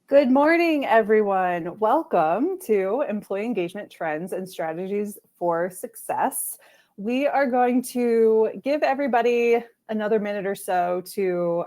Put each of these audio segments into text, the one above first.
Good morning, everyone. Welcome to Employee Engagement Trends and Strategies for Success. We are going to give everybody another minute or so to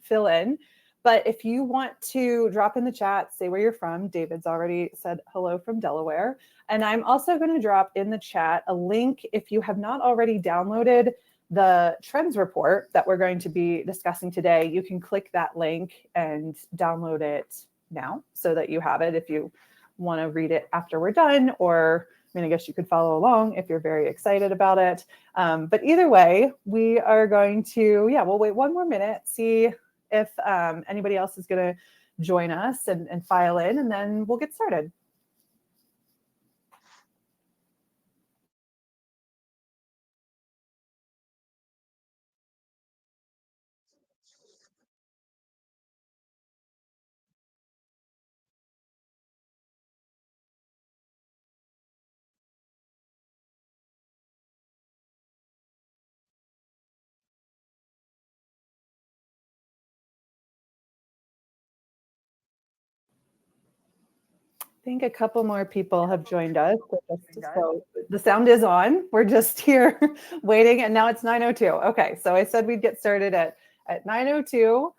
fill in. But if you want to drop in the chat, say where you're from. David's already said hello from Delaware. And I'm also going to drop in the chat a link if you have not already downloaded the trends report that we're going to be discussing today. You can click that link and download it now so that you have it if you want to read it after we're done, or I guess you could follow along if you're very excited about it. But either way, we are going to, we'll wait one more minute, see if anybody else is going to join us and file in, and then we'll get started. I think a couple more people have joined us. So the sound is on. We're just here waiting, and now it's 9:02. Okay, so I said we'd get started at 9:02.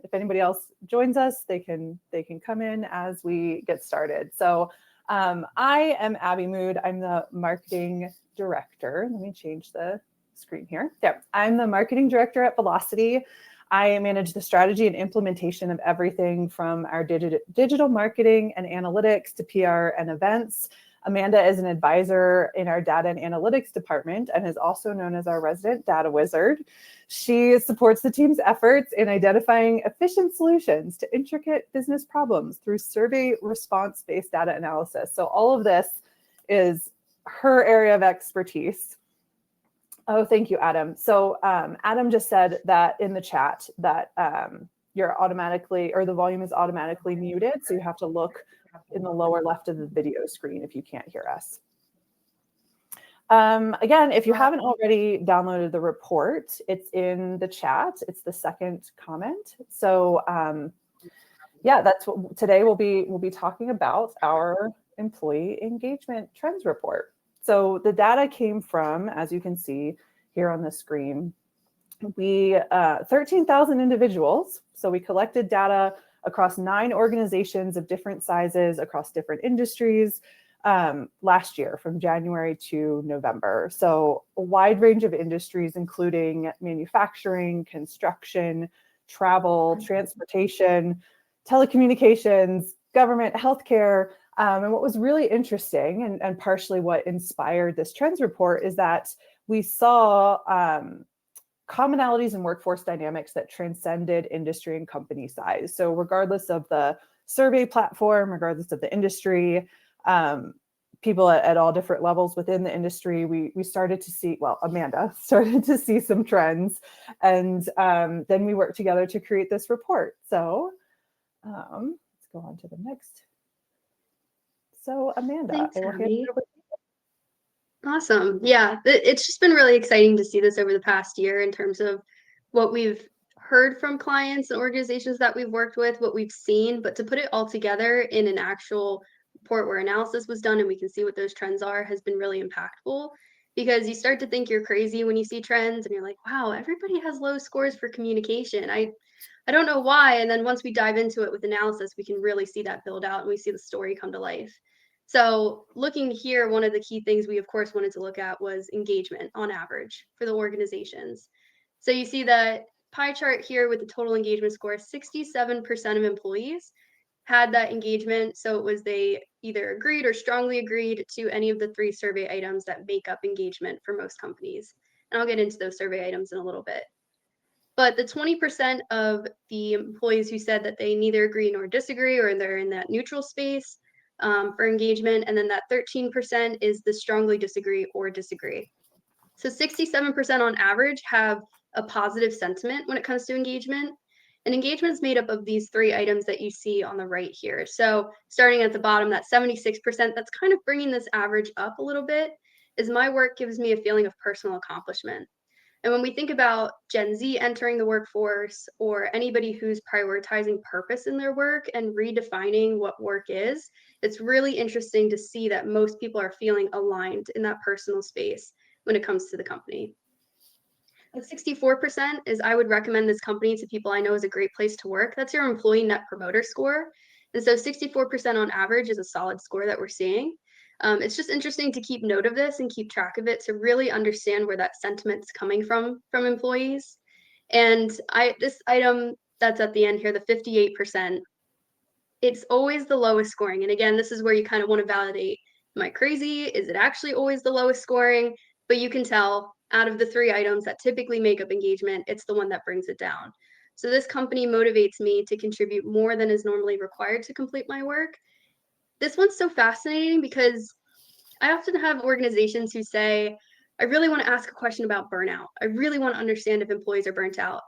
If anybody else joins us, they can come in as we get started. So I am Abbie Mood. I'm the marketing director. Let me change the screen here. There. I'm the marketing director at Velocity. I manage the strategy and implementation of everything from our digital marketing and analytics to PR and events. Amanda is an advisor in our data and analytics department and is also known as our resident data wizard. She supports the team's efforts in identifying efficient solutions to intricate business problems through survey response-based data analysis. So all of this is her area of expertise. Oh, thank you, Adam. So Adam just said that in the chat that you're automatically, or the volume is automatically muted. So you have to look in the lower left of the video screen if you can't hear us. Again, if you haven't already downloaded the report, it's in the chat. It's the second comment. So that's what today we'll be talking about, our employee engagement trends report. So the data came from, as you can see here on the screen, 13,000 individuals. So we collected data across 9 organizations of different sizes, across different industries last year from January to November. So a wide range of industries, including manufacturing, construction, travel, transportation, telecommunications, government, healthcare. And what was really interesting and partially what inspired this trends report is that we saw commonalities in workforce dynamics that transcended industry and company size. So regardless of the survey platform, regardless of the industry, people at all different levels within the industry, we started to see, Amanda started to see some trends. And then we worked together to create this report. So let's go on to the next. So Amanda, Thanks, I will hand it over to you. Awesome. Yeah, it's just been really exciting to see this over the past year in terms of what we've heard from clients and organizations that we've worked with, what we've seen, but to put it all together in an actual report where analysis was done and we can see what those trends are has been really impactful, because you start to think you're crazy when you see trends and you're like, wow, everybody has low scores for communication. I don't know why. And then once we dive into it with analysis, we can really see that build out and we see the story come to life. So looking here, one of the key things we, of course, wanted to look at was engagement on average for the organizations. So you see the pie chart here with the total engagement score, 67% of employees had that engagement. So it was they either agreed or strongly agreed to any of the 3 survey items that make up engagement for most companies. And I'll get into those survey items in a little bit. But the 20% of the employees who said that they neither agree nor disagree, or they're in that neutral space for engagement, and then that 13% is the strongly disagree or disagree. So 67% on average have a positive sentiment when it comes to engagement. And engagement is made up of these 3 items that you see on the right here. So starting at the bottom, that 76%, that's kind of bringing this average up a little bit, is my work gives me a feeling of personal accomplishment. And when we think about Gen Z entering the workforce or anybody who's prioritizing purpose in their work and redefining what work is, it's really interesting to see that most people are feeling aligned in that personal space when it comes to the company. At 64% is I would recommend this company to people I know is a great place to work. That's your employee net promoter score. And so 64% on average is a solid score that we're seeing. It's just interesting to keep note of this and keep track of it to really understand where that sentiment's coming from employees. And this item that's at the end here, the 58%, it's always the lowest scoring. And again, this is where you kind of want to validate, am I crazy? Is it actually always the lowest scoring? But you can tell out of the 3 items that typically make up engagement, it's the one that brings it down. So this company motivates me to contribute more than is normally required to complete my work. This one's so fascinating because I often have organizations who say, I really want to ask a question about burnout. I really want to understand if employees are burnt out.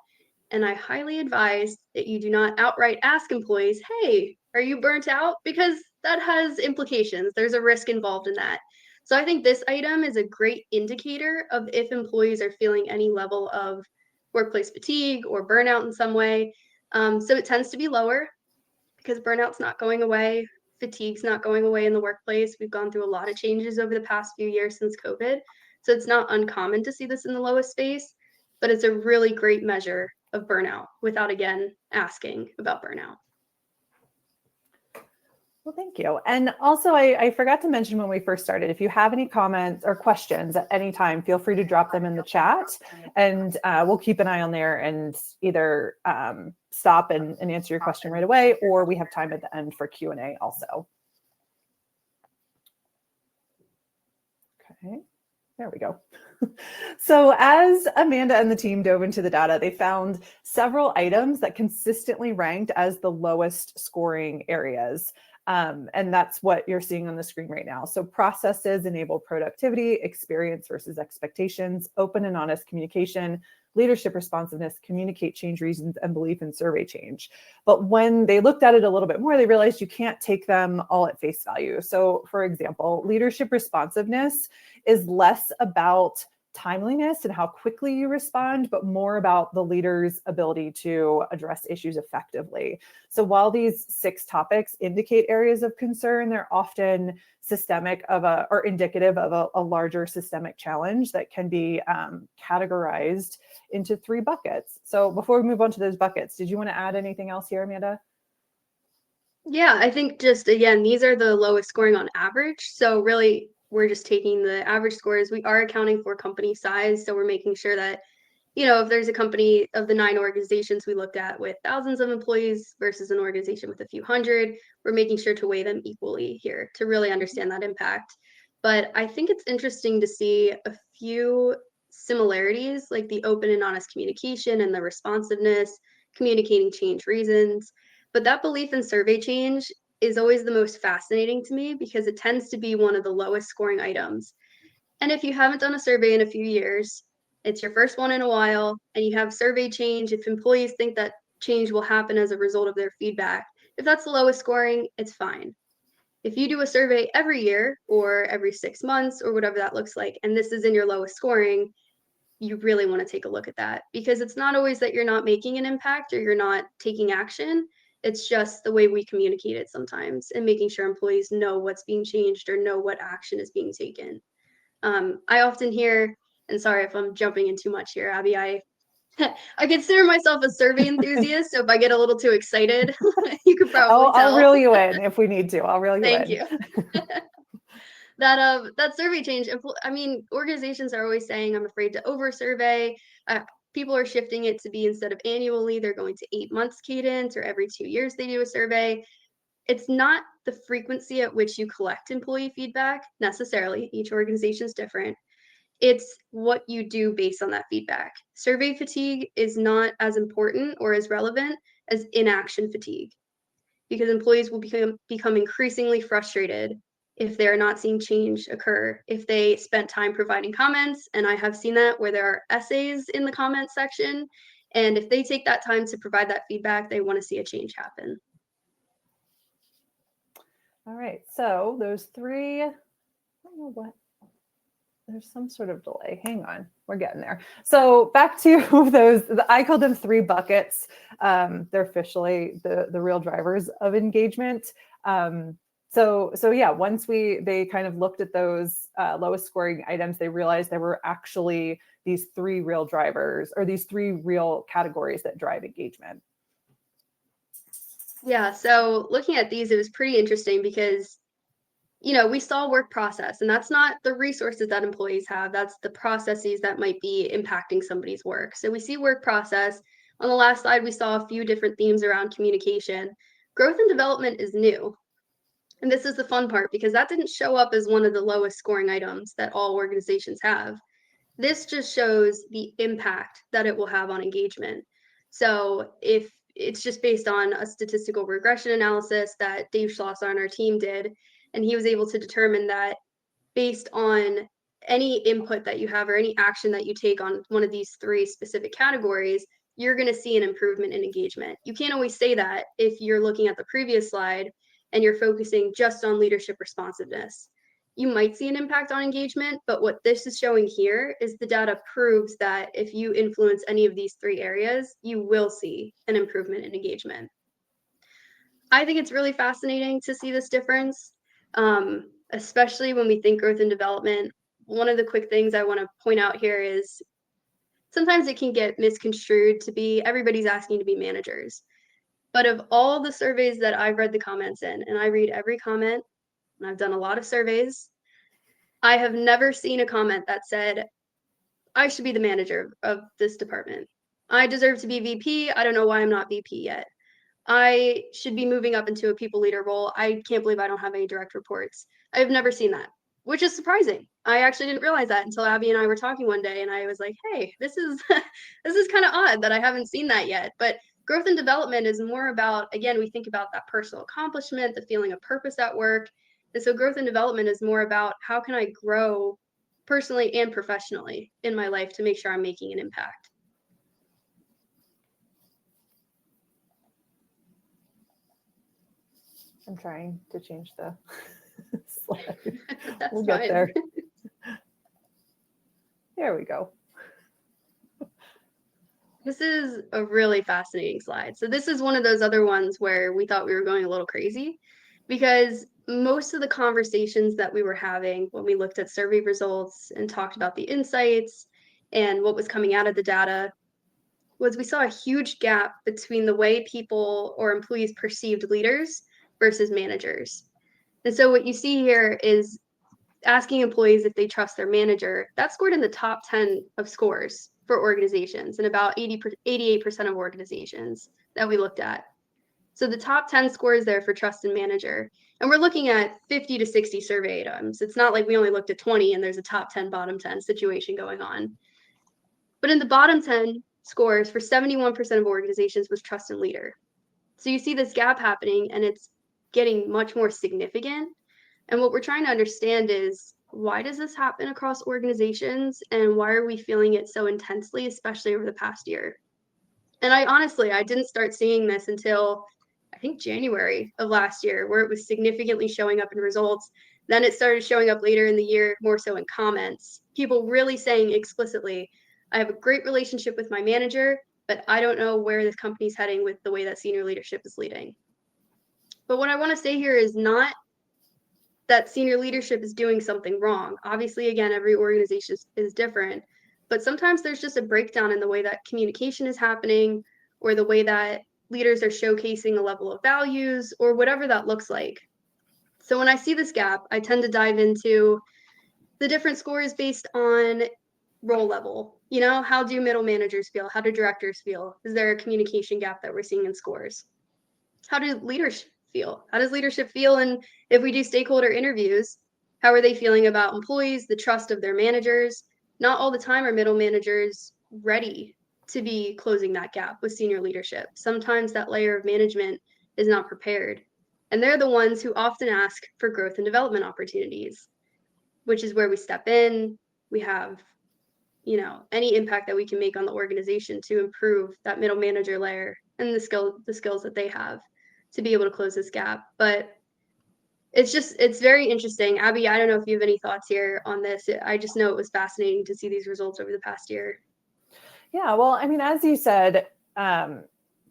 And I highly advise that you do not outright ask employees, hey, are you burnt out? Because that has implications. There's a risk involved in that. So I think this item is a great indicator of if employees are feeling any level of workplace fatigue or burnout in some way. So it tends to be lower because burnout's not going away. Fatigue's not going away in the workplace. We've gone through a lot of changes over the past few years since COVID. So it's not uncommon to see this in the lowest space, but it's a really great measure of burnout without, again, asking about burnout. Well, thank you. And also, I forgot to mention when we first started, if you have any comments or questions at any time, feel free to drop them in the chat, and we'll keep an eye on there and either stop and answer your question right away, or we have time at the end for Q&A also. Okay, there we go. So as Amanda and the team dove into the data, they found several items that consistently ranked as the lowest scoring areas. And that's what you're seeing on the screen right now. So processes enable productivity, experience versus expectations, open and honest communication, leadership responsiveness, communicate change reasons, and belief in survey change. But when they looked at it a little bit more, they realized you can't take them all at face value. So for example, leadership responsiveness is less about timeliness and how quickly you respond, but more about the leader's ability to address issues effectively. So while these 6 topics indicate areas of concern, they're often systemic or indicative of a larger systemic challenge that can be categorized into 3 buckets. So before we move on to those buckets, did you want to add anything else here, Amanda? Yeah, I think just, again, these are the lowest scoring on average. So really, we're just taking the average scores. We are accounting for company size. So we're making sure that, if there's a company of the 9 organizations we looked at with thousands of employees versus an organization with a few hundred, we're making sure to weigh them equally here to really understand that impact. But I think it's interesting to see a few similarities, like the open and honest communication and the responsiveness, communicating change reasons. But that belief in survey change is always the most fascinating to me because it tends to be one of the lowest scoring items. And if you haven't done a survey in a few years, it's your first one in a while, and you have survey change, if employees think that change will happen as a result of their feedback, if that's the lowest scoring, it's fine. If you do a survey every year or every 6 months or whatever that looks like, and this is in your lowest scoring, you really want to take a look at that because it's not always that you're not making an impact or you're not taking action. It's just the way we communicate it sometimes and making sure employees know what's being changed or know what action is being taken. I often hear, and sorry if I'm jumping in too much here, Abbie, I consider myself a survey enthusiast, so if I get a little too excited, you could probably tell. I'll reel you in if we need to. I'll reel you in. Thank you. That survey change, organizations are always saying, I'm afraid to over survey. People are shifting it to be, instead of annually, they're going to 8 months cadence, or every 2 years they do a survey. It's not the frequency at which you collect employee feedback necessarily. Each organization is different. It's what you do based on that feedback. Survey fatigue is not as important or as relevant as inaction fatigue, because employees will become increasingly frustrated if they're not seeing change occur, if they spent time providing comments, and I have seen that where there are essays in the comment section, and if they take that time to provide that feedback, they want to see a change happen. All right, so those 3, I don't know what there's some sort of delay. Hang on, we're getting there. So back to those, I call them 3 buckets. They're officially the real drivers of engagement. So yeah, once they kind of looked at those lowest scoring items, they realized there were actually these 3 real drivers, or these 3 real categories that drive engagement. Yeah, so looking at these, it was pretty interesting because, we saw work process, and that's not the resources that employees have, that's the processes that might be impacting somebody's work. So we see work process. On the last slide, we saw a few different themes around communication. Growth and development is new. And this is the fun part, because that didn't show up as one of the lowest scoring items that all organizations have. This just shows the impact that it will have on engagement. So if it's just based on a statistical regression analysis that Dave Schlosser on our team did, and he was able to determine that based on any input that you have or any action that you take on one of these 3 specific categories, you're going to see an improvement in engagement. You can't always say that if you're looking at the previous slide and you're focusing just on leadership responsiveness. You might see an impact on engagement, but what this is showing here is the data proves that if you influence any of these 3 areas, you will see an improvement in engagement. I think it's really fascinating to see this difference, especially when we think growth and development. One of the quick things I want to point out here is sometimes it can get misconstrued to be everybody's asking to be managers. But of all the surveys that I've read the comments in, and I read every comment, and I've done a lot of surveys, I have never seen a comment that said, I should be the manager of this department. I deserve to be VP. I don't know why I'm not VP yet. I should be moving up into a people leader role. I can't believe I don't have any direct reports. I've never seen that, which is surprising. I actually didn't realize that until Abbie and I were talking one day, and I was like, hey, this is this is kind of odd that I haven't seen that yet. But growth and development is more about, again, we think about that personal accomplishment, the feeling of purpose at work. And so growth and development is more about how can I grow personally and professionally in my life to make sure I'm making an impact. I'm trying to change the slide. We'll get there. There we go. This is a really fascinating slide. So this is one of those other ones where we thought we were going a little crazy, because most of the conversations that we were having when we looked at survey results and talked about the insights and what was coming out of the data was we saw a huge gap between the way people or employees perceived leaders versus managers. And so what you see here is asking employees if they trust their manager. That scored in the top 10 of scores for organizations and about 88% of organizations that we looked at. So the top 10 scores there for trust in manager. And we're looking at 50 to 60 survey items. It's not like we only looked at 20 and there's a top 10, bottom 10 situation going on. But in the bottom 10 scores for 71% of organizations was trust in leader. So you see this gap happening, and it's getting much more significant. And what we're trying to understand is, why does this happen across organizations, and why are we feeling it so intensely, especially over the past year? And I didn't start seeing this until I think January of last year, where it was significantly showing up in results. Then it started showing up later in the year, more so in comments. People really saying explicitly, I have a great relationship with my manager, but I don't know where this company's heading with the way that senior leadership is leading. But what I want to say here is not that senior leadership is doing something wrong. Obviously, again, every organization is different, but sometimes there's just a breakdown in the way that communication is happening, or the way that leaders are showcasing a level of values, or whatever that looks like. So when I see this gap, I tend to dive into the different scores based on role level. How do middle managers feel? How do directors feel? Is there a communication gap that we're seeing in scores? How do leaders feel? How does leadership feel? And if we do stakeholder interviews, how are they feeling about employees, the trust of their managers? Not all the time are middle managers ready to be closing that gap with senior leadership. Sometimes that layer of management is not prepared. And they're the ones who often ask for growth and development opportunities, which is where we step in. We have, any impact that we can make on the organization to improve that middle manager layer and the skills that they have to be able to close this gap. But It's very interesting. Abbie, I don't know if you have any thoughts here on this. I just know it was fascinating to see these results over the past year. Yeah, well, I mean, as you said,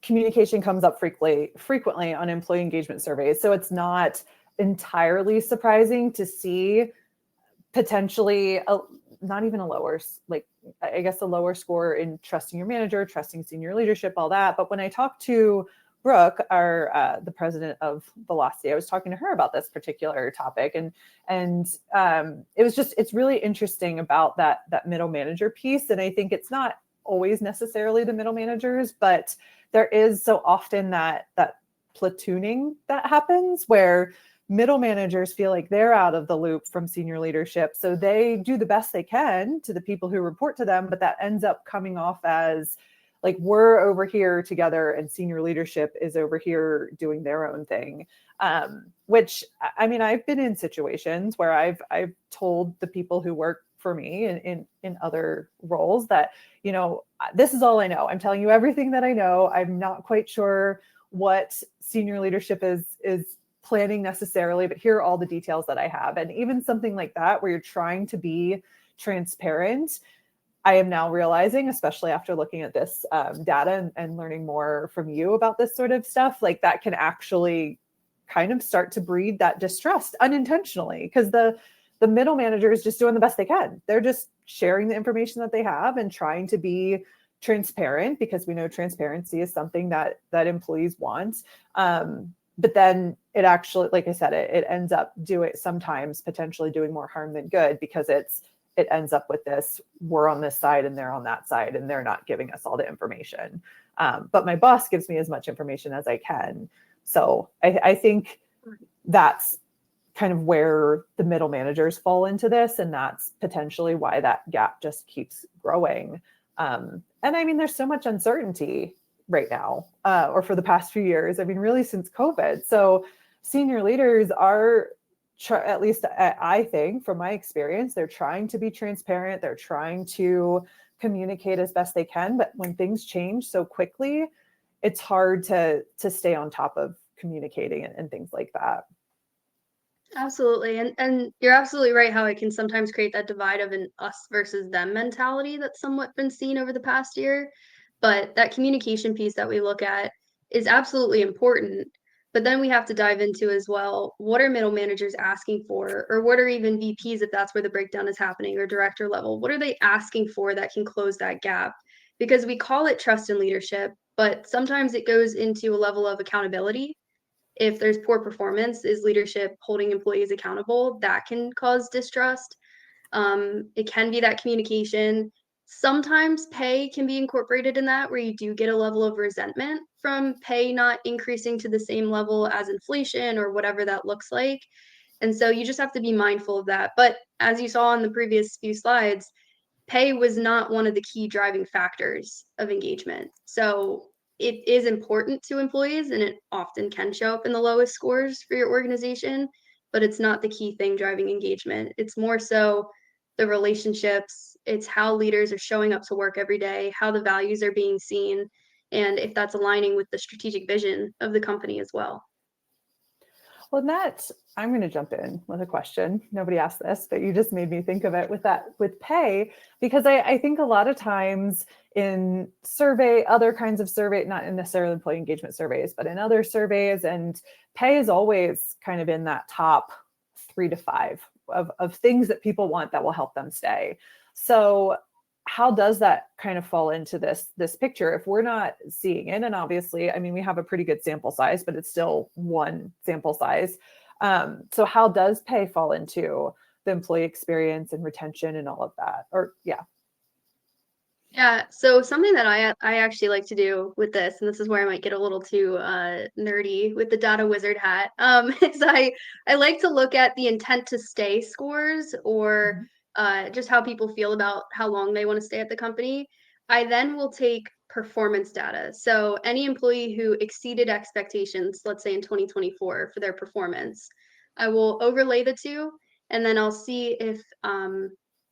communication comes up frequently on employee engagement surveys. So it's not entirely surprising to see potentially not even a lower, like, I guess a lower score in trusting your manager, trusting senior leadership, all that. But when I talked to Brooke, the president of Velocity, I was talking to her about this particular topic, and it's really interesting about that middle manager piece. And I think it's not always necessarily the middle managers, but there is so often that platooning that happens where middle managers feel like they're out of the loop from senior leadership. So they do the best they can to the people who report to them, but that ends up coming off as like, we're over here together and senior leadership is over here doing their own thing. Which, I mean, I've been in situations where I've told the people who work for me in other roles that, this is all I know. I'm telling you everything that I know. I'm not quite sure what senior leadership is planning necessarily, but here are all the details that I have. And even something like that, where you're trying to be transparent, I am now realizing, especially after looking at this data and learning more from you about this sort of stuff, like that can actually kind of start to breed that distrust unintentionally, because the middle manager is just doing the best they can. They're just sharing the information that they have and trying to be transparent, because we know transparency is something that employees want. But then it actually, like I said, it ends up sometimes potentially doing more harm than good, because it ends up with this, we're on this side and they're on that side, and they're not giving us all the information. But my boss gives me as much information as I can. So I think that's kind of where the middle managers fall into this. And that's potentially why that gap just keeps growing. And I mean, there's so much uncertainty right now, or for the past few years. I mean, really since COVID. So senior leaders are, at least I think from my experience, they're trying to be transparent. They're trying to communicate as best they can. But when things change so quickly, it's hard to stay on top of communicating and things like that. Absolutely. And you're absolutely right how it can sometimes create that divide of an us versus them mentality that's somewhat been seen over the past year. But that communication piece that we look at is absolutely important. But then we have to dive into as well, what are middle managers asking for? Or what are even VPs, if that's where the breakdown is happening, or director level? What are they asking for that can close that gap? Because we call it trust and leadership, but sometimes it goes into a level of accountability. If there's poor performance, is leadership holding employees accountable? That can cause distrust. It can be that communication. Sometimes pay can be incorporated in that, where you do get a level of resentment from pay not increasing to the same level as inflation or whatever that looks like. And so you just have to be mindful of that. But as you saw in the previous few slides, pay was not one of the key driving factors of engagement. So it is important to employees, and it often can show up in the lowest scores for your organization, but it's not the key thing driving engagement. It's more so the relationships, it's how leaders are showing up to work every day, how the values are being seen, and if that's aligning with the strategic vision of the company as well. Well, I'm going to jump in with a question. Nobody asked this, but you just made me think of it with pay, because I think a lot of times in other kinds of survey, not necessarily employee engagement surveys, but in other surveys, and pay is always kind of in that top 3 to 5 of things that people want that will help them stay. So how does that kind of fall into this picture if we're not seeing it? And obviously, I mean, we have a pretty good sample size, but it's still one sample size. So how does pay fall into the employee experience and retention and all of that? Or yeah. Yeah, so something that I actually like to do with this, and this is where I might get a little too nerdy with the data wizard hat, is I like to look at the intent to stay scores, or just how people feel about how long they want to stay at the company. I then will take performance data. So any employee who exceeded expectations, let's say in 2024 for their performance, I will overlay the two, and then I'll see if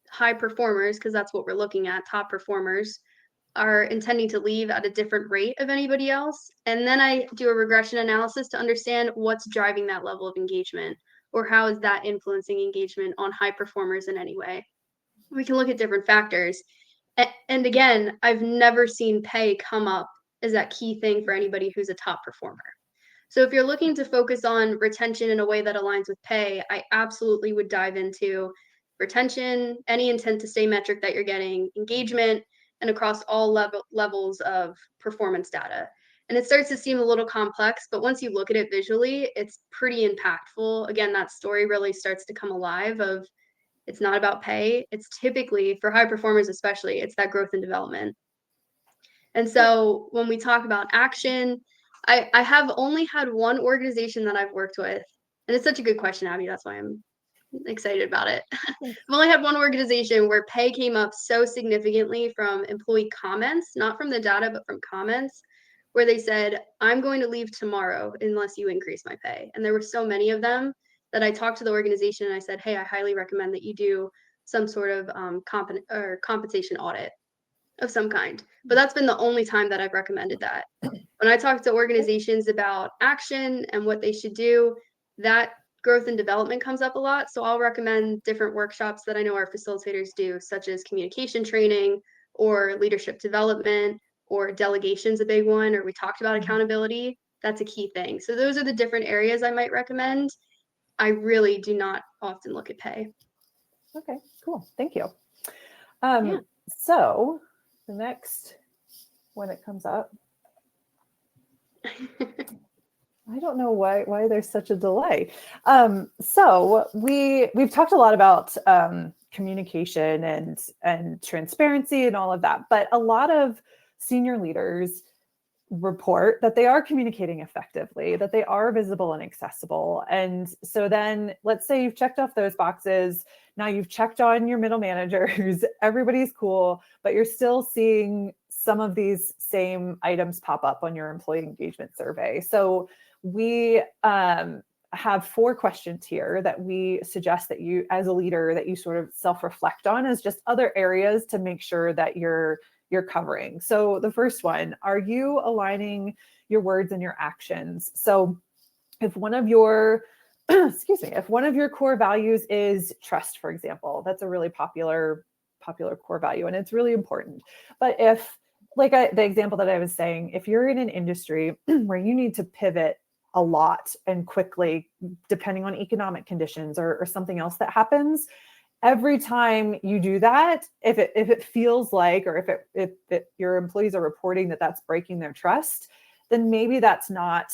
high performers, because that's what we're looking at, top performers, are intending to leave at a different rate of anybody else. And then I do a regression analysis to understand what's driving that level of engagement. or how is that influencing engagement on high performers in any way? We can look at different factors. And again, I've never seen pay come up as that key thing for anybody who's a top performer. So if you're looking to focus on retention in a way that aligns with pay, I absolutely would dive into retention, any intent to stay metric that you're getting, engagement, and across all levels of performance data. And it starts to seem a little complex, but once you look at it visually, it's pretty impactful. Again, that story really starts to come alive of it's not about pay. It's typically, for high performers especially, it's that growth and development. And so when we talk about action, I have only had one organization that I've worked with, and it's such a good question, Abbie. That's why I'm excited about it. I've only had one organization where pay came up so significantly from employee comments, not from the data, but from comments, where they said, I'm going to leave tomorrow unless you increase my pay. And there were so many of them that I talked to the organization and I said, hey, I highly recommend that you do some sort of compensation audit of some kind. But that's been the only time that I've recommended that. When I talk to organizations about action and what they should do, that growth and development comes up a lot. So I'll recommend different workshops that I know our facilitators do, such as communication training or leadership development, or delegation's a big one, or we talked about accountability. That's a key thing. So those are the different areas I might recommend. I really do not often look at pay. Okay, cool. Thank you. Yeah. So the next when it comes up, I don't know why there's such a delay. So we've talked a lot about communication and transparency and all of that, but a lot of senior leaders report that they are communicating effectively, that they are visible and accessible. And so then let's say you've checked off those boxes. Now you've checked on your middle managers, everybody's cool, but you're still seeing some of these same items pop up on your employee engagement survey. So we have 4 questions here that we suggest that you, as a leader, that you sort of self-reflect on as just other areas to make sure that you're covering. So the first one, are you aligning your words and your actions? So if one of your, if one of your core values is trust, for example, that's a really popular core value, and it's really important. But if, like the example that I was saying, if you're in an industry where you need to pivot a lot and quickly, depending on economic conditions or something else that happens, every time you do that, if it feels like, or if your employees are reporting that that's breaking their trust, then maybe that's not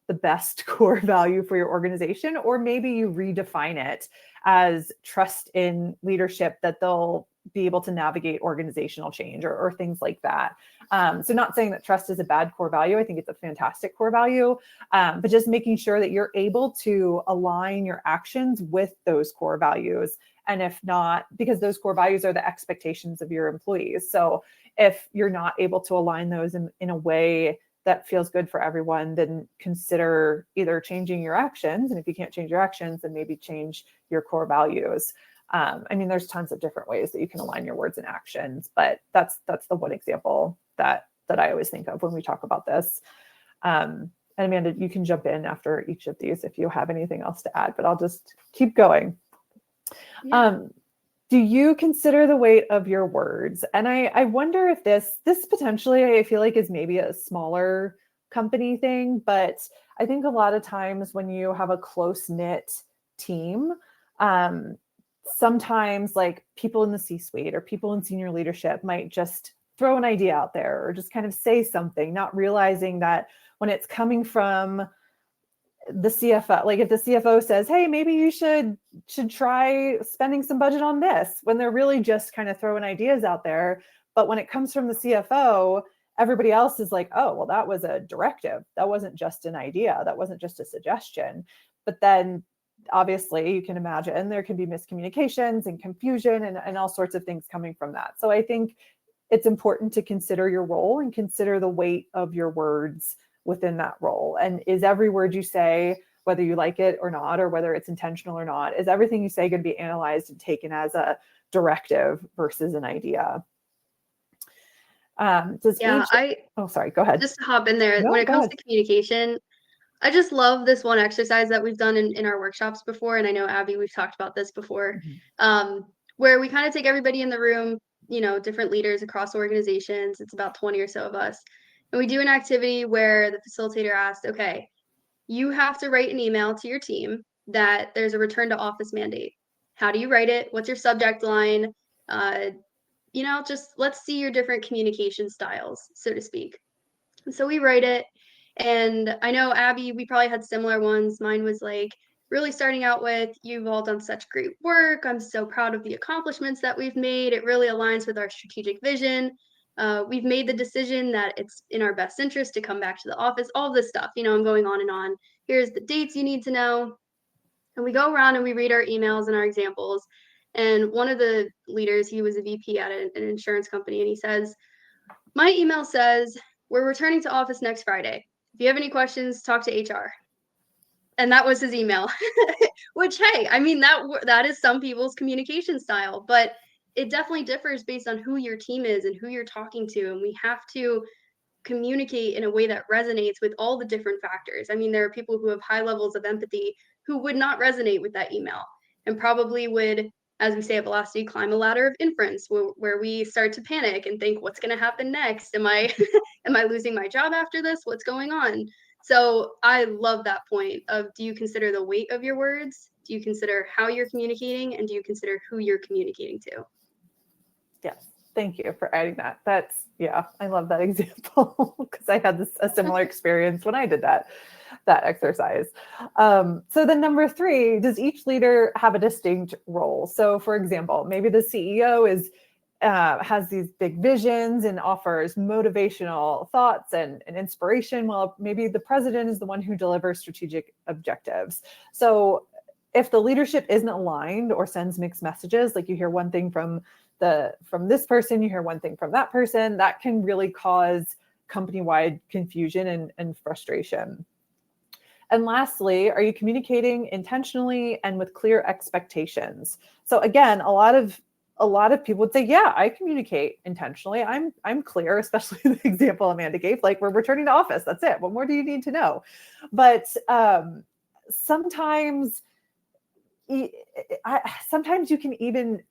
the best core value for your organization, or maybe you redefine it as trust in leadership, that they'll be able to navigate organizational change or things like that. So not saying that trust is a bad core value. I think it's a fantastic core value, but just making sure that you're able to align your actions with those core values. And if not, because those core values are the expectations of your employees. So if you're not able to align those in a way that feels good for everyone, then consider either changing your actions. And if you can't change your actions, then maybe change your core values. I mean, there's tons of different ways that you can align your words and actions, but that's the one example that I always think of when we talk about this. And Amanda, you can jump in after each of these if you have anything else to add, but I'll just keep going. Yeah. Do you consider the weight of your words? And I wonder if this potentially, I feel like, is maybe a smaller company thing, but I think a lot of times when you have a close-knit team, sometimes like people in the C-suite or people in senior leadership might just throw an idea out there or just kind of say something, not realizing that when it's coming from the CFO, like if the CFO says, hey, maybe you should try spending some budget on this, when they're really just kind of throwing ideas out there. But when it comes from the CFO, everybody else is like, oh, well, that was a directive. That wasn't just an idea. That wasn't just a suggestion. But then obviously you can imagine there can be miscommunications and confusion and all sorts of things coming from that. So I think it's important to consider your role and consider the weight of your words within that role. And is every word you say, whether you like it or not, or whether it's intentional or not, is everything you say going to be analyzed and taken as a directive versus an idea? Sorry, go ahead. Just Just to hop in there, when it comes to communication, I just love this one exercise that we've done in our workshops before. And I know, Abbie, we've talked about this before, where we kind of take everybody in the room, different leaders across organizations. It's about 20 or so of us. And we do an activity where the facilitator asked, okay, you have to write an email to your team that there's a return to office mandate. How do you write it? What's your subject line? Just let's see your different communication styles, so to speak. So we write it. And I know, Abbie, we probably had similar ones. Mine was like really starting out with, you've all done such great work. I'm so proud of the accomplishments that we've made. It really aligns with our strategic vision. We've made the decision that it's in our best interest to come back to the office, all this stuff. I'm going on and on. Here's the dates you need to know. And we go around and we read our emails and our examples. And one of the leaders, he was a VP at an insurance company, and he says, my email says, we're returning to office next Friday. If you have any questions, talk to HR. And that was his email. Which, hey, I mean, that is some people's communication style, but it definitely differs based on who your team is and who you're talking to. And we have to communicate in a way that resonates with all the different factors. I mean, there are people who have high levels of empathy who would not resonate with that email and probably would, as we say at Velocity, climb a ladder of inference where we start to panic and think, what's going to happen next? Am I am I losing my job after this? What's going on? So I love that point of, do you consider the weight of your words? Do you consider how you're communicating? And do you consider who you're communicating to? Yes. Thank you for adding that. I love that example because I had a similar experience when I did that exercise. So then number 3, does each leader have a distinct role? So for example, maybe the CEO has these big visions and offers motivational thoughts and inspiration, while maybe the president is the one who delivers strategic objectives. So if the leadership isn't aligned or sends mixed messages, like you hear one thing from this person, you hear one thing from that person, that can really cause company-wide confusion and frustration. And lastly, are you communicating intentionally and with clear expectations? So again, a lot of people would say, yeah, I communicate intentionally. I'm clear, especially the example Amanda gave, like, we're returning to office. That's it. What more do you need to know? But sometimes you can even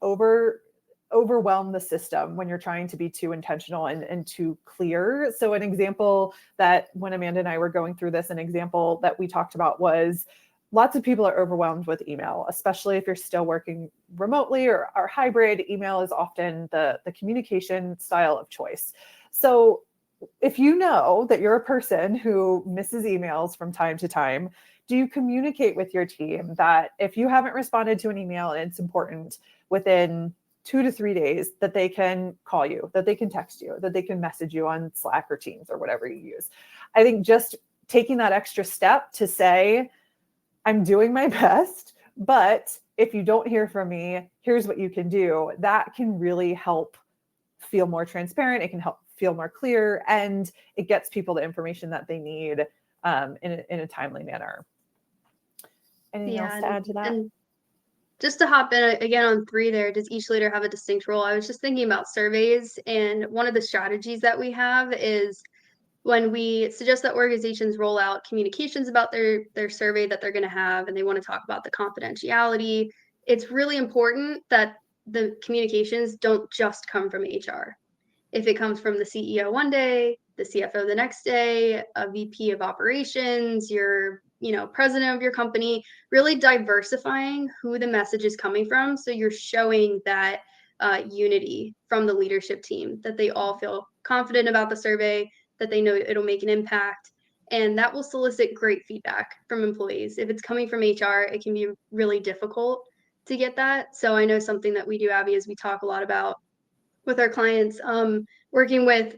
overwhelm the system when you're trying to be too intentional and too clear. So an example that when Amanda and I were going through this, an example that we talked about was lots of people are overwhelmed with email, especially if you're still working remotely or hybrid. Email is often the communication style of choice. So if you know that you're a person who misses emails from time to time, do you communicate with your team that if you haven't responded to an email and it's important, within 2 to 3 days, that they can call you, that they can text you, that they can message you on Slack or Teams or whatever you use? I think just taking that extra step to say, I'm doing my best, but if you don't hear from me, here's what you can do. That can really help feel more transparent. It can help feel more clear, and it gets people the information that they need in a timely manner. Anything else to add to that? And just to hop in again on 3 there, does each leader have a distinct role? I was just thinking about surveys, and one of the strategies that we have is when we suggest that organizations roll out communications about their survey that they're going to have, and they want to talk about the confidentiality, it's really important that the communications don't just come from HR. If it comes from the CEO one day, the CFO the next day, a VP of operations, your president of your company, really diversifying who the message is coming from. So you're showing that unity from the leadership team, that they all feel confident about the survey, that they know it'll make an impact. And that will solicit great feedback from employees. If it's coming from HR, it can be really difficult to get that. So I know something that we do, Abbie, is we talk a lot about with our clients, working with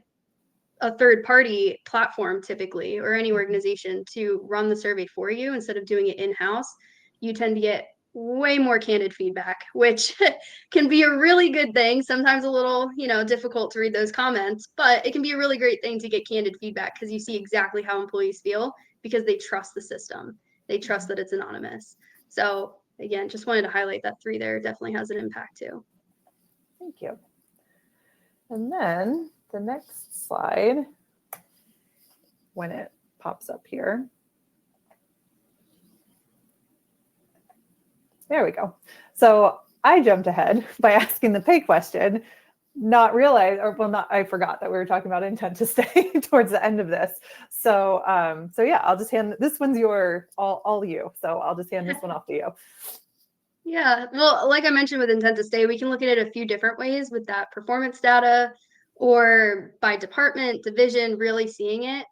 a third party platform typically, or any organization, to run the survey for you instead of doing it in-house. You tend to get way more candid feedback, which can be a really good thing. Sometimes a little, difficult to read those comments, but it can be a really great thing to get candid feedback because you see exactly how employees feel because they trust the system. They trust that it's anonymous. So again, just wanted to highlight that 3 there definitely has an impact too. Thank you. And then the next slide, when it pops up here. There we go. So I jumped ahead by asking the pay question, not realize, or well, not, I forgot that we were talking about intent to stay towards the end of this. So, so yeah, I'll just hand, this one's all you. So I'll just hand this one off to you. Yeah, well, like I mentioned with intent to stay, we can look at it a few different ways with that performance data or by department, division, really seeing it.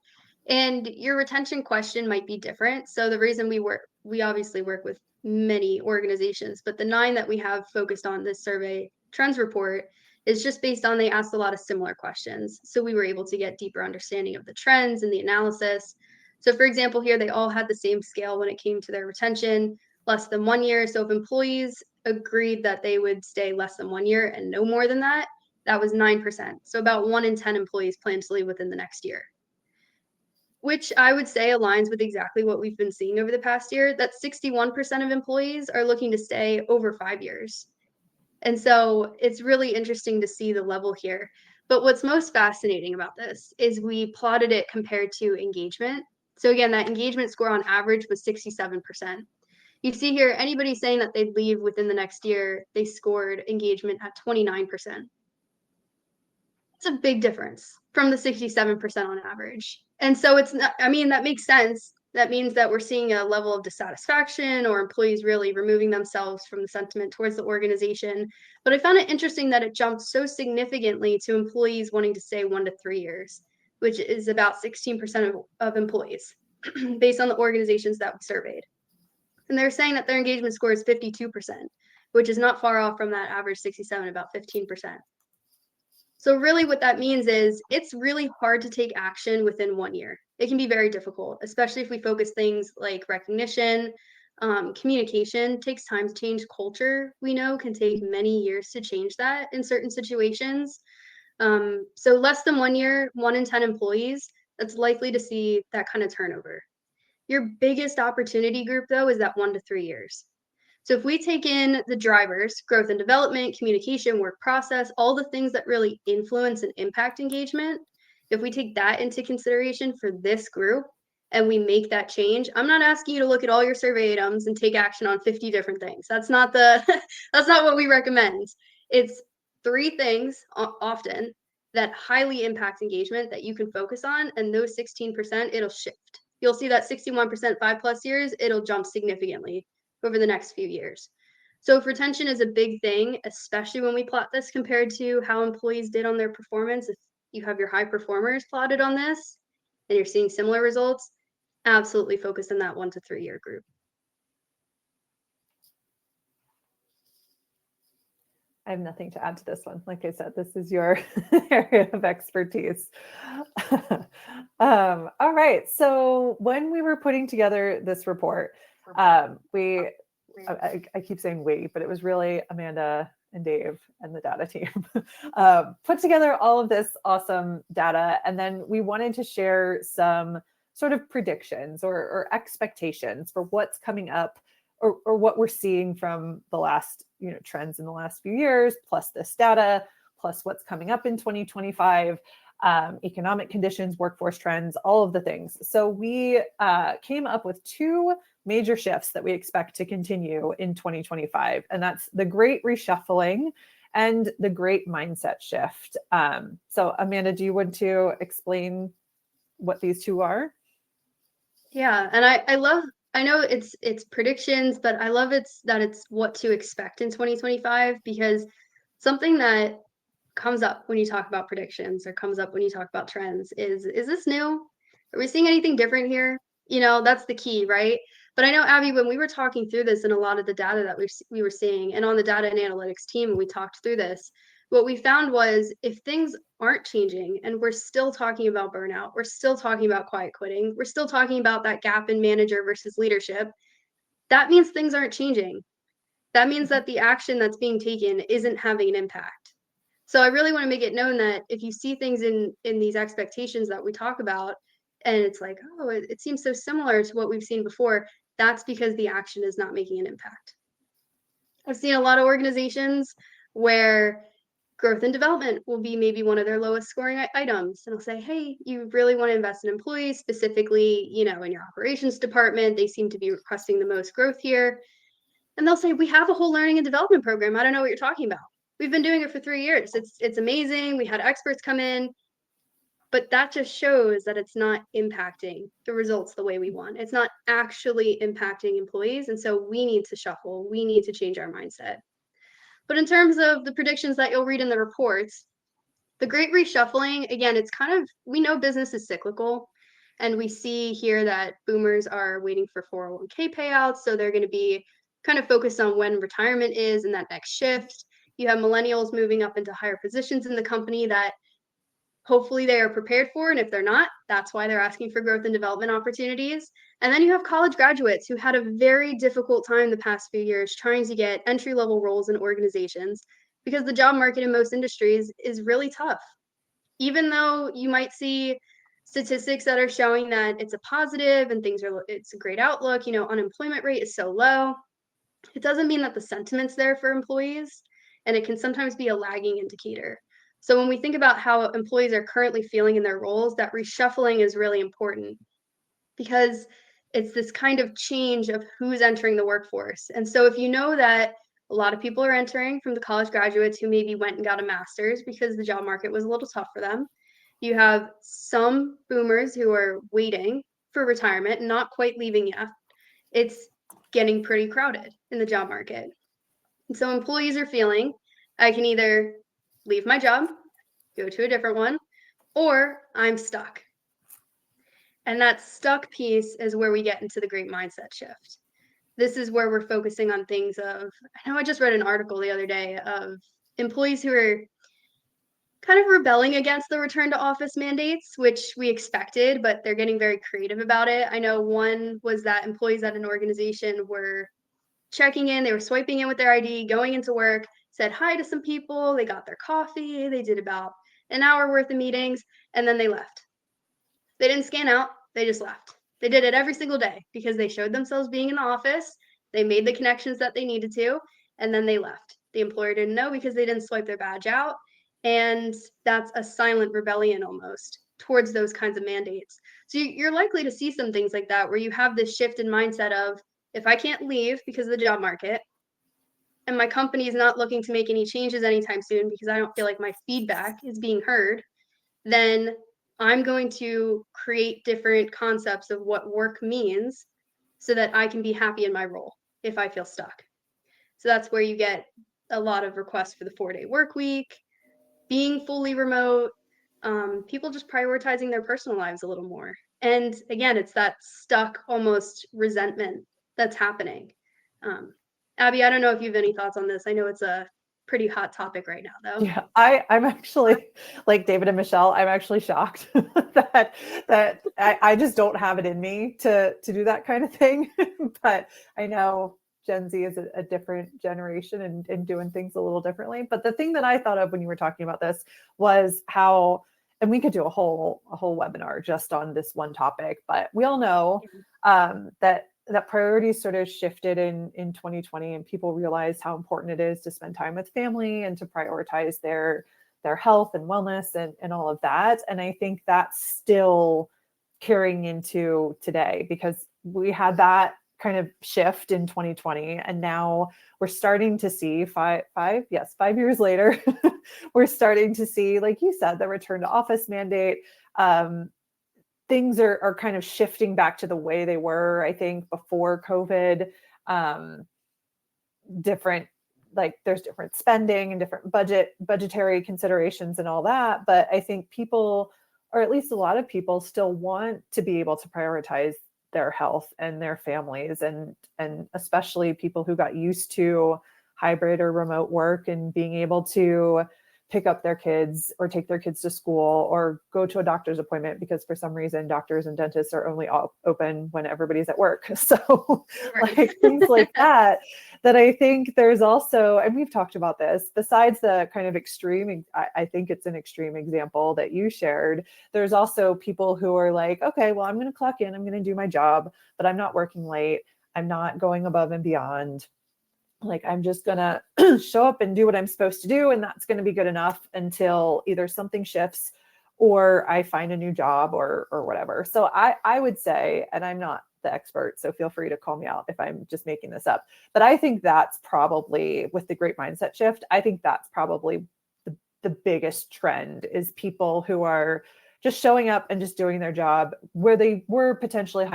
And your retention question might be different. So the reason we obviously work with many organizations, but the 9 that we have focused on this survey trends report is just based on they asked a lot of similar questions. So we were able to get deeper understanding of the trends and the analysis. So for example, here they all had the same scale when it came to their retention, less than 1 year. So if employees agreed that they would stay less than 1 year and no more than that, that was 9%. So about 1 in 10 employees plan to leave within the next year, which I would say aligns with exactly what we've been seeing over the past year, that 61% of employees are looking to stay over 5 years. And so it's really interesting to see the level here. But what's most fascinating about this is we plotted it compared to engagement. So again, that engagement score on average was 67%. You see here, anybody saying that they'd leave within the next year, they scored engagement at 29%. It's a big difference from the 67% on average. And so it's not, I mean, that makes sense. That means that we're seeing a level of dissatisfaction or employees really removing themselves from the sentiment towards the organization. But I found it interesting that it jumped so significantly to employees wanting to stay 1 to 3 years, which is about 16% of employees based on the organizations that we surveyed. And they're saying that their engagement score is 52%, which is not far off from that average 67, about 15%. So really what that means is it's really hard to take action within 1 year. It can be very difficult, especially if we focus things like recognition, communication takes time to change culture. We know can take many years to change that in certain situations. So less than 1 year, 1 in 10 employees, that's likely to see that kind of turnover. Your biggest opportunity group, though, is that 1 to 3 years. So if we take in the drivers, growth and development, communication, work process, all the things that really influence and impact engagement, if we take that into consideration for this group and we make that change, I'm not asking you to look at all your survey items and take action on 50 different things. That's not that's not what we recommend. It's 3 things often that highly impact engagement that you can focus on, and those 16%, it'll shift. You'll see that 61% 5+ years, it'll jump significantly over the next few years. So if retention is a big thing, especially when we plot this compared to how employees did on their performance, if you have your high performers plotted on this and you're seeing similar results, absolutely focus on that 1 to 3 year group. I have nothing to add to this one. Like I said, this is your area of expertise. All right. So when we were putting together this report, I keep saying we, but it was really Amanda and Dave and the data team put together all of this awesome data. And then we wanted to share some sort of predictions or expectations for what's coming up or what we're seeing from the last, trends in the last few years, plus this data, plus what's coming up in 2025, economic conditions, workforce trends, all of the things. So we came up with 2 major shifts that we expect to continue in 2025. And that's the great reshuffling and the great mindset shift. So Amanda, do you want to explain what these 2 are? Yeah, and I know it's predictions, but I love that it's what to expect in 2025, because something that comes up when you talk about predictions or comes up when you talk about trends is this new? Are we seeing anything different here? That's the key, right? But I know, Abbie, when we were talking through this and a lot of the data that we were seeing, and on the data and analytics team, we talked through this, what we found was if things aren't changing and we're still talking about burnout, we're still talking about quiet quitting, we're still talking about that gap in manager versus leadership, that means things aren't changing. That means that the action that's being taken isn't having an impact. So I really want to make it known that if you see things in these expectations that we talk about, and it's like, oh, it seems so similar to what we've seen before, that's because the action is not making an impact. I've seen a lot of organizations where growth and development will be maybe one of their lowest scoring items. And I'll say, hey, you really want to invest in employees, specifically, in your operations department. They seem to be requesting the most growth here. And they'll say, we have a whole learning and development program. I don't know what you're talking about. We've been doing it for 3 years. It's amazing. We had experts come in, but that just shows that it's not impacting the results the way we want. It's not actually impacting employees. And so we need to shuffle. We need to change our mindset. But in terms of the predictions that you'll read in the reports, the great reshuffling, again, it's kind of, we know business is cyclical. And we see here that boomers are waiting for 401k payouts. So they're going to be kind of focused on when retirement is and that next shift. You have millennials moving up into higher positions in the company that hopefully they are prepared for. And if they're not, that's why they're asking for growth and development opportunities. And then you have college graduates who had a very difficult time the past few years trying to get entry-level roles in organizations because the job market in most industries is really tough. Even though you might see statistics that are showing that it's a positive and it's a great outlook, unemployment rate is so low, it doesn't mean that the sentiment's there for employees, and it can sometimes be a lagging indicator. So when we think about how employees are currently feeling in their roles, that reshuffling is really important because it's this kind of change of who's entering the workforce. And so if you know that a lot of people are entering from the college graduates who maybe went and got a master's because the job market was a little tough for them. You have some boomers who are waiting for retirement, not quite leaving yet. It's getting pretty crowded in the job market. And so employees are feeling, I can either leave my job, go to a different one, or I'm stuck. And that stuck piece is where we get into the great mindset shift. This is where we're focusing on things of, I know I just read an article the other day of employees who are kind of rebelling against the return to office mandates, which we expected, but they're getting very creative about it. I know one was that employees at an organization were checking in, they were swiping in with their ID, going into work, said hi to some people, they got their coffee, they did about an hour worth of meetings, and then they left. They didn't scan out, they just left. They did it every single day because they showed themselves being in the office, they made the connections that they needed to, and then they left. The employer didn't know because they didn't swipe their badge out, and that's a silent rebellion almost towards those kinds of mandates. So you're likely to see some things like that where you have this shift in mindset of, if I can't leave because of the job market, and my company is not looking to make any changes anytime soon because I don't feel like my feedback is being heard, then I'm going to create different concepts of what work means so that I can be happy in my role if I feel stuck. So that's where you get a lot of requests for the 4-day work week, being fully remote, people just prioritizing their personal lives a little more. And again, it's that stuck almost resentment that's happening. Abbie, I don't know if you have any thoughts on this. I know it's a pretty hot topic right now, though. Yeah, I'm actually like David and Michelle. I'm actually shocked that I just don't have it in me to do that kind of thing. But I know Gen Z is a different generation and doing things a little differently. But the thing that I thought of when you were talking about this was how, and we could do a whole webinar just on this one topic. But we all know that priorities sort of shifted in 2020, and people realized how important it is to spend time with family and to prioritize their health and wellness and all of that. And I think that's still carrying into today because we had that kind of shift in 2020, and now we're starting to see 5 years later, we're starting to see, like you said, the return to office mandate. Things are kind of shifting back to the way they were, I think, before COVID. There's different spending and different budgetary considerations and all that. But I think people, or at least a lot of people, still want to be able to prioritize their health and their families, and especially people who got used to hybrid or remote work and being able to pick up their kids or take their kids to school or go to a doctor's appointment because for some reason doctors and dentists are only open when everybody's at work. So Right. like things like that I think there's also, and we've talked about this, besides the kind of extreme, I think it's an extreme example that you shared. There's also people who are like, okay, well, I'm going to clock in, I'm going to do my job, but I'm not working late. I'm not going above and beyond. Like, I'm just going to show up and do what I'm supposed to do. And that's going to be good enough until either something shifts or I find a new job or whatever. So I would say, and I'm not the expert, so feel free to call me out if I'm just making this up. But I think that's probably, with the great mindset shift, I think that's probably the biggest trend, is people who are just showing up and just doing their job where they were potentially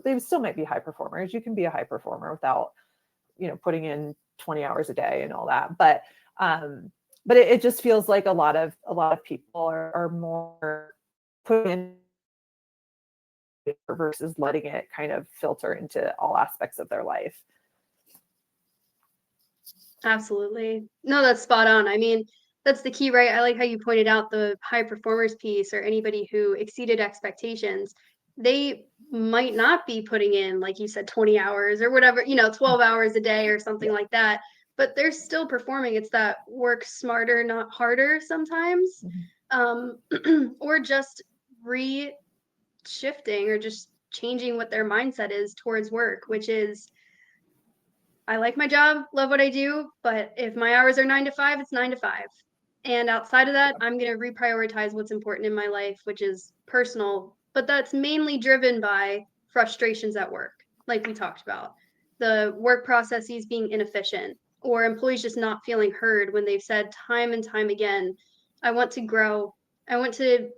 they still might be high performers. You can be a high performer without, putting in 20 hours a day and all that. But it just feels like a lot of people are more putting in versus letting it kind of filter into all aspects of their life. Absolutely. No, that's spot on. I mean, that's the key, right? I like how you pointed out the high performers piece, or anybody who exceeded expectations. They might not be putting in, like you said, 20 hours or whatever, 12 hours a day or something like that, but they're still performing. It's that work smarter, not harder sometimes. Or just shifting or just changing what their mindset is towards work, which is, I like my job, love what I do, but if my hours are 9 to 5, it's 9 to 5. And outside of that, I'm going to reprioritize what's important in my life, which is personal, but that's mainly driven by frustrations at work, like we talked about. The work processes being inefficient, or employees just not feeling heard when they've said time and time again, I want to grow. I want to,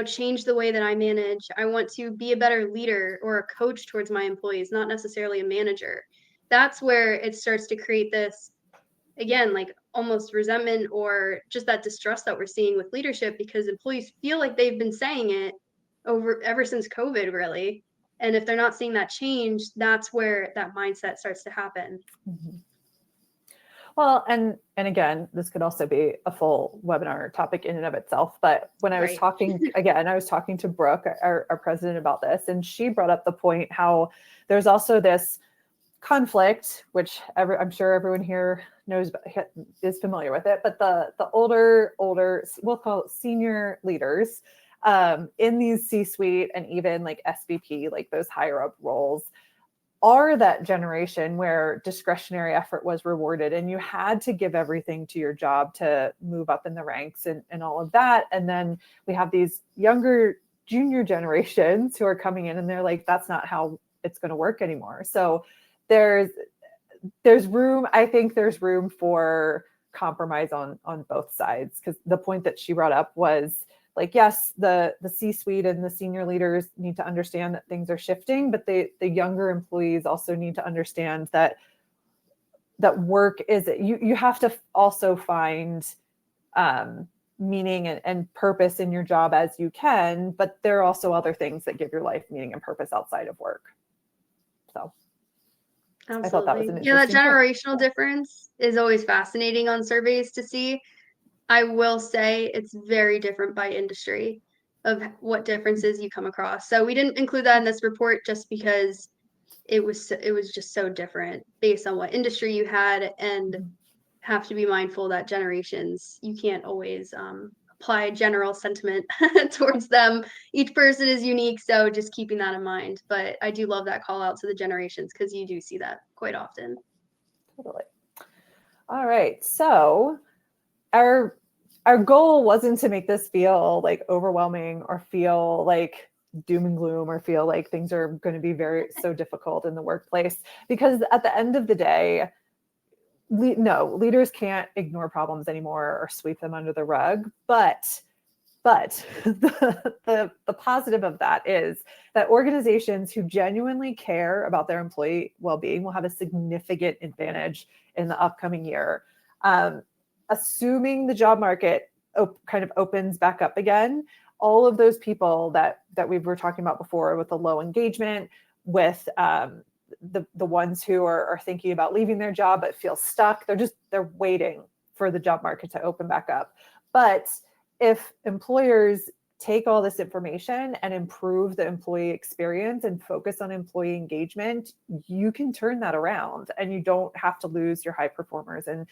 change the way that I manage. I want to be a better leader or a coach towards my employees, not necessarily a manager. That's where it starts to create this, again, like almost resentment or just that distrust that we're seeing with leadership, because employees feel like they've been saying it ever since COVID, really. And if they're not seeing that change, that's where that mindset starts to happen. Well, and again, this could also be a full webinar topic in and of itself. But when I was talking to Brooke, our president, about this, and she brought up the point how there's also this conflict, which I'm sure everyone here is familiar with it, but the older, we'll call it senior leaders in these C-suite and even like SVP, like those higher up roles, are that generation where discretionary effort was rewarded and you had to give everything to your job to move up in the ranks and all of that. And then we have these younger junior generations who are coming in and they're like, that's not how it's going to work anymore. So there's room, I think there's room for compromise on both sides, because the point that she brought up was like, yes, the C-suite and the senior leaders need to understand that things are shifting, but the younger employees also need to understand that work is, you have to also find meaning and purpose in your job as you can, but there are also other things that give your life meaning and purpose outside of work. So absolutely. I thought that was an that interesting generational difference is always fascinating on surveys to see. I will say it's very different by industry of what differences you come across. So we didn't include that in this report just because it was just so different based on what industry you had, and have to be mindful that generations, you can't always apply general sentiment towards them. Each person is unique, so just keeping that in mind. But I do love that call out to the generations, because you do see that quite often. Totally. All right, so our goal wasn't to make this feel like overwhelming or feel like doom and gloom or feel like things are going to be so difficult in the workplace, because at the end of the day, leaders can't ignore problems anymore or sweep them under the rug. But the positive of that is that organizations who genuinely care about their employee well-being will have a significant advantage in the upcoming year. Assuming the job market kind of opens back up again, all of those people that we were talking about before, with the low engagement, with the ones who are thinking about leaving their job but feel stuck, they're waiting for the job market to open back up. But if employers take all this information and improve the employee experience and focus on employee engagement, you can turn that around, and you don't have to lose your high performers and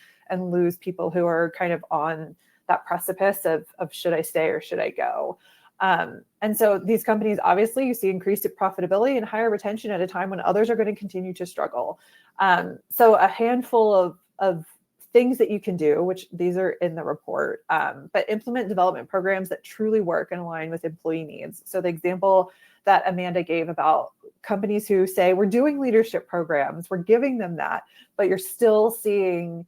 lose people who are kind of on that precipice of should I stay or should I go? And so these companies, obviously, you see increased profitability and higher retention at a time when others are going to continue to struggle. So a handful of things that you can do, which these are in the report, but implement development programs that truly work and align with employee needs. So the example that Amanda gave about companies who say, we're doing leadership programs, we're giving them that, but you're still seeing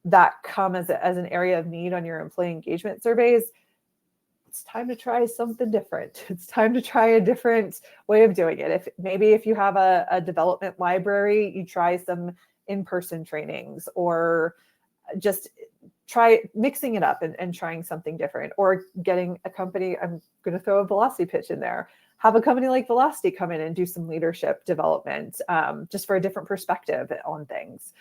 that come as an area of need on your employee engagement surveys, it's time to try something different. It's time to try a different way of doing it. If you have a development library, you try some in-person trainings, or just try mixing it up and trying something different, or getting a company, I'm going to throw a Velocity pitch in there, have a company like Velocity come in and do some leadership development, just for a different perspective on things.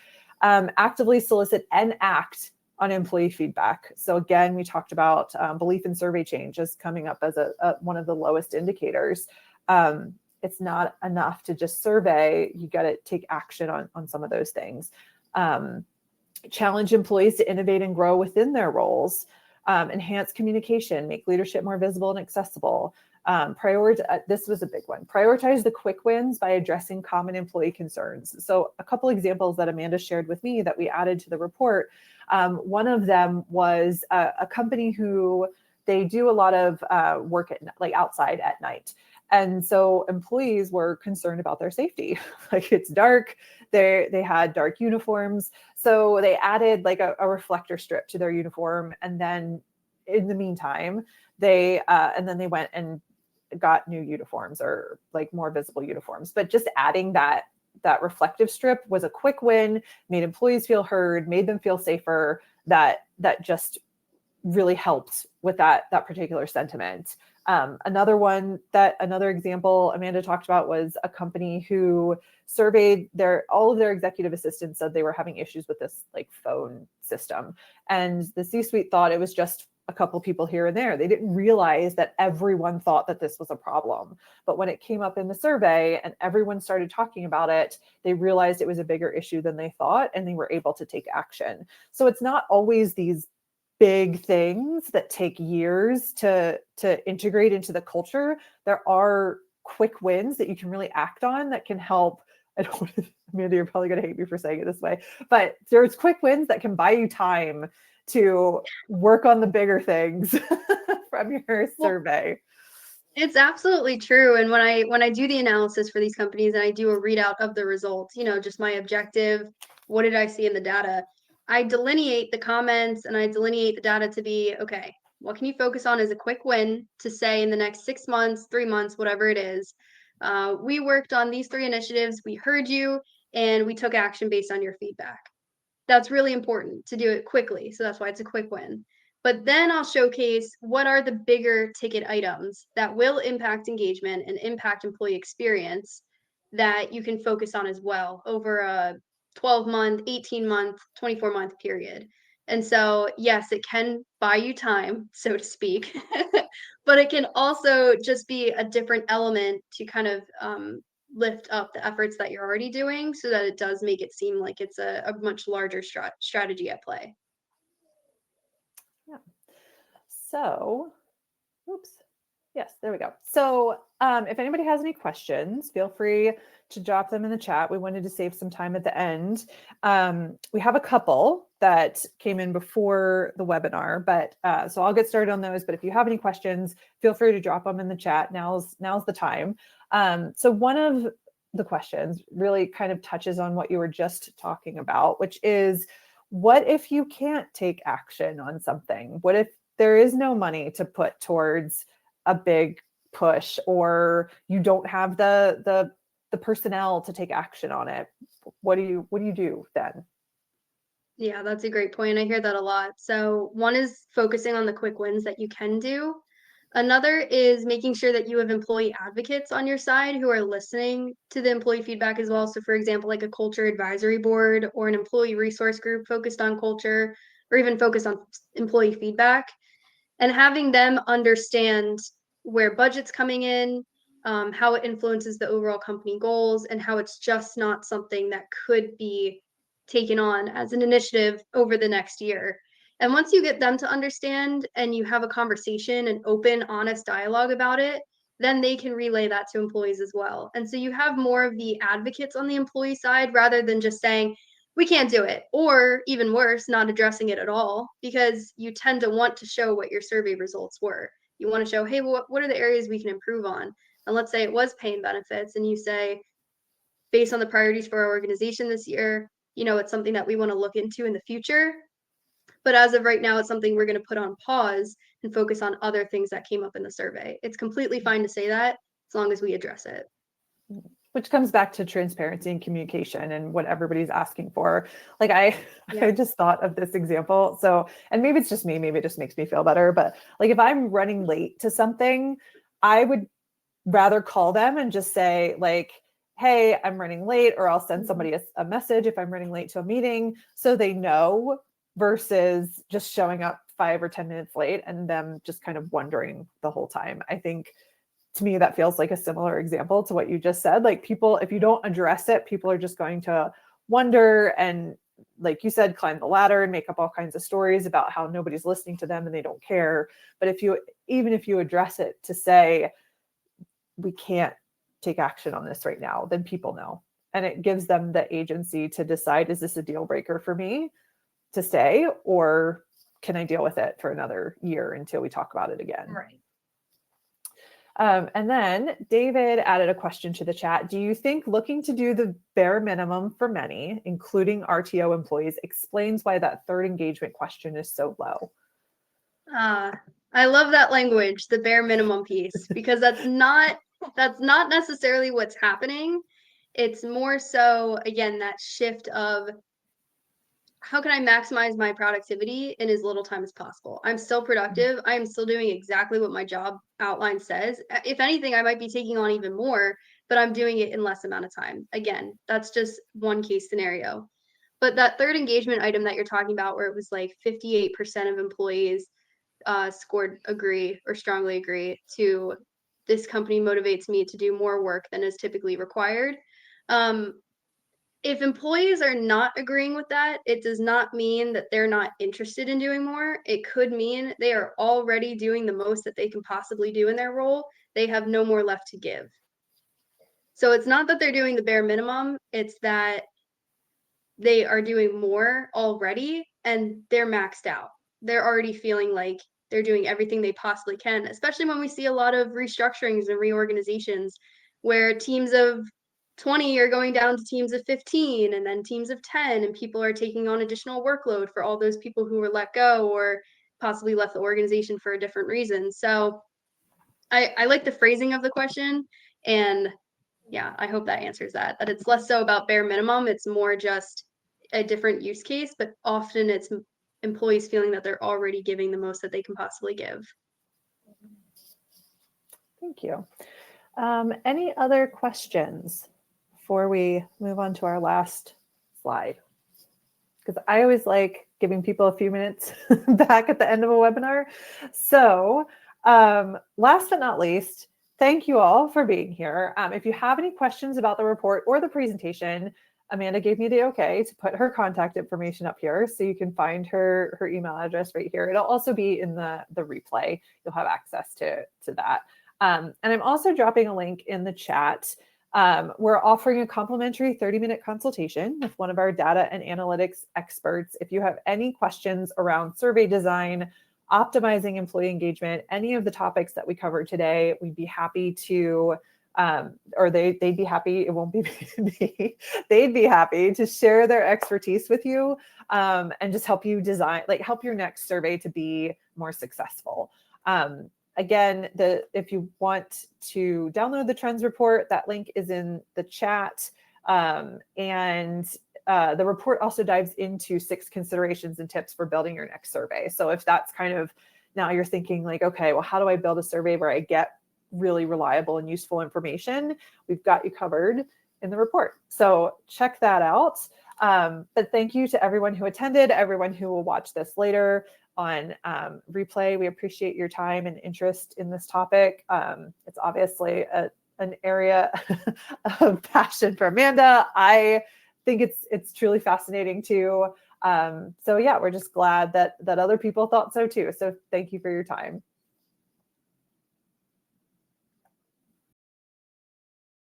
Actively solicit and act on employee feedback. So again, we talked about belief in survey change as coming up as one of the lowest indicators. It's not enough to just survey. You got to take action on some of those things. Challenge employees to innovate and grow within their roles. Enhance communication, make leadership more visible and accessible. This was a big one. Prioritize the quick wins by addressing common employee concerns. So a couple examples that Amanda shared with me that we added to the report. One of them was a company who they do a lot of work outside at night. And so employees were concerned about their safety. Like, it's dark, they had dark uniforms. So they added like a reflector strip to their uniform. And then in the meantime, they went and got new uniforms, or like more visible uniforms. But just adding that reflective strip was a quick win, made employees feel heard, made them feel safer. That just really helped with that particular sentiment. Another example Amanda talked about was a company who surveyed all of their executive assistants, said they were having issues with this like phone system. And the C-suite thought it was just a couple people here and there. They didn't realize that everyone thought that this was a problem. But when it came up in the survey and everyone started talking about it, they realized it was a bigger issue than they thought, and they were able to take action. So it's not always these big things that take years to integrate into the culture. There are quick wins that you can really act on that can help. Amanda, you're probably going to hate me for saying it this way, but there's quick wins that can buy you time to work on the bigger things from your survey. It's absolutely true. And when I do the analysis for these companies and I do a readout of the results, just my objective, what did I see in the data? I delineate the comments and I delineate the data to be, okay, what can you focus on as a quick win to say in the next 6 months, 3 months, whatever it is. We worked on these 3 initiatives, we heard you, and we took action based on your feedback. That's really important to do it quickly. So that's why it's a quick win. But then I'll showcase what are the bigger ticket items that will impact engagement and impact employee experience that you can focus on as well over a 12-month, 18-month, 24-month period. And so, yes, it can buy you time, so to speak, but it can also just be a different element to kind of lift up the efforts that you're already doing, so that it does make it seem like it's a much larger strategy at play. Yeah. So, oops. Yes, there we go. So if anybody has any questions, feel free to drop them in the chat. We wanted to save some time at the end. We have a couple that came in before the webinar, but so I'll get started on those. But if you have any questions, feel free to drop them in the chat. Now's the time. So one of the questions really kind of touches on what you were just talking about, which is, what if you can't take action on something? What if there is no money to put towards a big push, or you don't have the personnel to take action on it? What do you do then? Yeah, that's a great point. I hear that a lot. So one is focusing on the quick wins that you can do. Another is making sure that you have employee advocates on your side who are listening to the employee feedback as well. So for example, like a culture advisory board or an employee resource group focused on culture, or even focused on employee feedback, and having them understand where budget's coming in, how it influences the overall company goals, and how it's just not something that could be taken on as an initiative over the next year. And once you get them to understand and you have a conversation and open, honest dialogue about it, then they can relay that to employees as well. And so you have more of the advocates on the employee side rather than just saying, we can't do it. Or even worse, not addressing it at all, because you tend to want to show what your survey results were. You want to show, hey, what are the areas we can improve on? And let's say it was pay and benefits, and you say, based on the priorities for our organization this year, it's something that we want to look into in the future. But as of right now, it's something we're going to put on pause and focus on other things that came up in the survey. It's completely fine to say that as long as we address it. Which comes back to transparency and communication and what everybody's asking for. Like I just thought of this example. So, and maybe it's just me, maybe it just makes me feel better. But like if I'm running late to something, I would rather call them and just say like, hey, I'm running late, or I'll send somebody a message if I'm running late to a meeting so they know, versus just showing up 5 or 10 minutes late and them just kind of wondering the whole time. I think to me, that feels like a similar example to what you just said. Like people, if you don't address it, people are just going to wonder and, like you said, climb the ladder and make up all kinds of stories about how nobody's listening to them and they don't care. But even if you address it to say, we can't take action on this right now, then people know. And it gives them the agency to decide, is this a deal breaker for me to stay, or can I deal with it for another year until we talk about it again? Right. And then David added a question to the chat. Do you think looking to do the bare minimum for many, including RTO employees, explains why that third engagement question is so low? I love that language, the bare minimum piece, because that's not necessarily what's happening. It's more so, again, that shift of how can I maximize my productivity in as little time as possible? I'm still productive. I am still doing exactly what my job outline says. If anything, I might be taking on even more, but I'm doing it in less amount of time. Again, that's just one case scenario. But that third engagement item that you're talking about, where it was like 58% of employees scored agree or strongly agree to, this company motivates me to do more work than is typically required. If employees are not agreeing with that, it does not mean that they're not interested in doing more. It could mean they are already doing the most that they can possibly do in their role. They have no more left to give. So it's not that they're doing the bare minimum, it's that they are doing more already and they're maxed out. They're already feeling like they're doing everything they possibly can, especially when we see a lot of restructurings and reorganizations where teams of 20 are going down to teams of 15 and then teams of 10, and people are taking on additional workload for all those people who were let go or possibly left the organization for a different reason. So I like the phrasing of the question, and yeah, I hope that answers that it's less so about bare minimum. It's more just a different use case, but often it's employees feeling that they're already giving the most that they can possibly give. Thank you. Any other questions before we move on to our last slide? Because I always like giving people a few minutes back at the end of a webinar. So last but not least, thank you all for being here. If you have any questions about the report or the presentation, Amanda gave me the okay to put her contact information up here, so you can find her email address right here. It'll also be in the replay. You'll have access to that. And I'm also dropping a link in the chat. We're offering a complimentary 30-minute consultation with one of our data and analytics experts. If you have any questions around survey design, optimizing employee engagement, any of the topics that we covered today, we'd be happy to, or they'd be happy, it won't be me, they'd be happy to share their expertise with you and just help you design, like help your next survey to be more successful. Again, if you want to download the trends report, that link is in the chat. And the report also dives into 6 considerations and tips for building your next survey. So if that's kind of, now you're thinking like, okay, well, how do I build a survey where I get really reliable and useful information? We've got you covered in the report. So check that out. But thank you to everyone who attended, everyone who will watch this later on replay. We appreciate your time and interest in this topic. It's obviously an area of passion for Amanda. I think it's truly fascinating too. So yeah, we're just glad that other people thought so too. So thank you for your time.